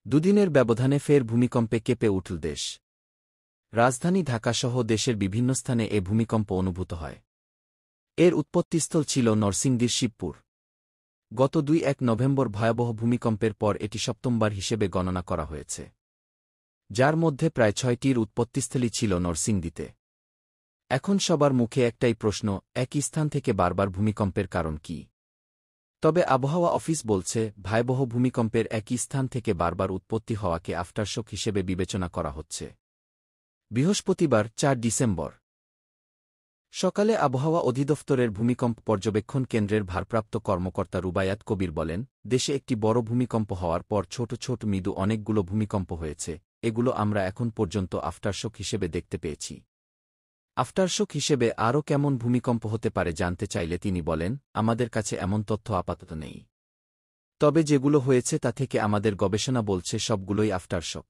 দুদিনের ব্যবধানে ফের ভূমিকম্পে কেঁপে উঠল দেশ। রাজধানী ঢাকাসহ দেশের বিভিন্ন স্থানে এ ভূমিকম্প অনুভূত হয়। এর উৎপত্তিস্থল ছিল নরসিংদীর শিবপুর। গত ২-১ নভেম্বর ভয়াবহ ভূমিকম্পের পর এটি সপ্তমবার হিসেবে গণনা করা হয়েছে, যার মধ্যে প্রায় ৬টির উৎপত্তিস্থলই ছিল নরসিংদীতে। এখন সবার মুখে একটাই প্রশ্ন, একই স্থান থেকে বারবার ভূমিকম্পের কারণ কি? তবে আবহাওয়া অফিস বলছে, ভয়াবহ ভূমিকম্পের একই স্থান থেকে বারবার উৎপত্তি হওয়াকে আফটারশক হিসেবে বিবেচনা করা হচ্ছে। বৃহস্পতিবার ৪ ডিসেম্বর সকালে আবহাওয়া অধিদফতরের ভূমিকম্প পর্যবেক্ষণ কেন্দ্রের ভারপ্রাপ্ত কর্মকর্তা রুবায়াত কবির বলেন, দেশে একটি বড় ভূমিকম্প হওয়ার পর ছোট ছোট মৃদু অনেকগুলো ভূমিকম্প হয়েছে, এগুলো আমরা এখন পর্যন্ত আফটারশক হিসেবে দেখতে পেয়েছি। আফটারশক হিসেবে আরও কেমন ভূমিকম্প হতে পারে জানতে চাইলে তিনি বলেন, আমাদের কাছে এমন তথ্য আপাতত নেই। তবে যেগুলো হয়েছে তা থেকে আমাদের গবেষণা বলছে সবগুলোই আফটারশক।